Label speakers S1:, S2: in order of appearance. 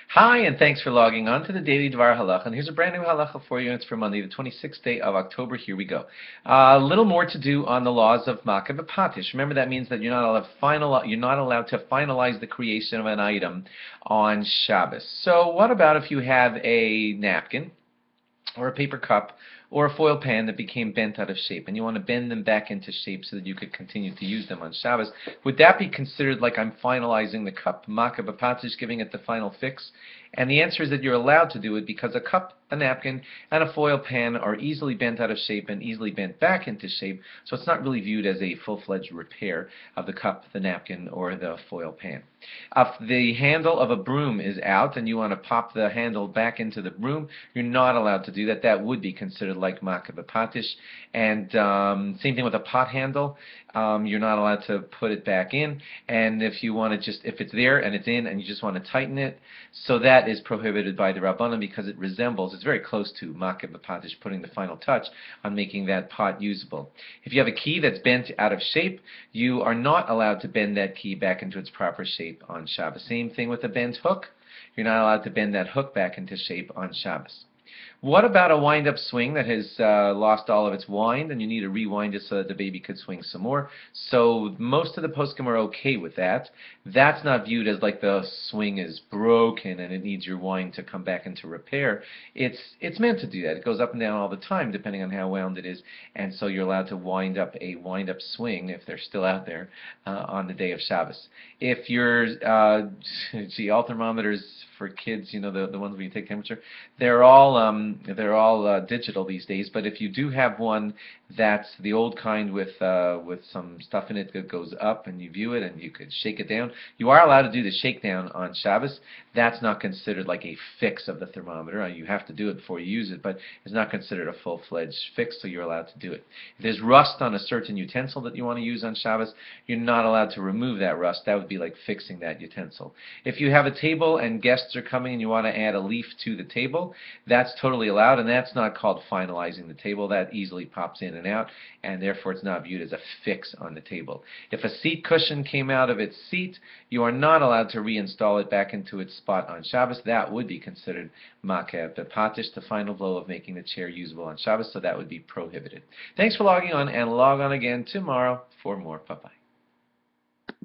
S1: Hi, and thanks for logging on to the Daily DVAR halacha. And here's a brand new halacha for you, and it's for Monday, the 26th day of October. Here we go. A little more to do on the laws of makeh b'patish. Remember, that means that you're not allowed to finalize the creation of an item on Shabbos. So what about if you have a napkin or a paper cup or a foil pan that became bent out of shape, and you want to bend them back into shape so that you could continue to use them on Shabbos? Would that be considered like I'm finalizing the cup, makeh b'patish, giving it the final fix? And the answer is that you're allowed to do it because a cup, a napkin, and a foil pan are easily bent out of shape and easily bent back into shape, so it's not really viewed as a full-fledged repair of the cup, the napkin, or the foil pan. If the handle of a broom is out and you want to pop the handle back into the broom, you're not allowed to do that. That would be considered like makeh b'patish. And same thing with a pot handle. You're not allowed to put it back in. And if you want to if it's there and it's in and you just want to tighten it, so that is prohibited by the Rabbanan because it resembles, it's very close to makeh b'patish, putting the final touch on making that pot usable. If you have a key that's bent out of shape, you are not allowed to bend that key back into its proper shape on Shabbos. Same thing with a bent hook. You're not allowed to bend that hook back into shape on Shabbos. What about a wind-up swing that has lost all of its wind and you need to rewind it so that the baby could swing some more? So most of the poskim are okay with that. That's not viewed as like the swing is broken and it needs your wind to come back into repair. It's meant to do that. It goes up and down all the time depending on how wound it is, and so you're allowed to wind up a wind-up swing if they're still out there on the day of Shabbos. If your all thermometers for kids, you know, the ones where you take temperature, they're all digital these days. But if you do have one that's the old kind with some stuff in it that goes up and you view it and you could shake it down, you are allowed to do the shakedown on Shabbos. That's not considered like a fix of the thermometer. You have to do it before you use it, but it's not considered a full-fledged fix, so you're allowed to do it. If there's rust on a certain utensil that you want to use on Shabbos, you're not allowed to remove that rust. That would be like fixing that utensil. If you have a table and guests are coming and you want to add a leaf to the table, that's totally allowed, and that's not called finalizing the table. That easily pops in and out, and therefore it's not viewed as a fix on the table. If a seat cushion came out of its seat, you are not allowed to reinstall it back into its spot on Shabbos. That would be considered makeh b'patish, the final blow of making the chair usable on Shabbos, so that would be prohibited. Thanks for logging on, and log on again tomorrow for more. Bye-bye.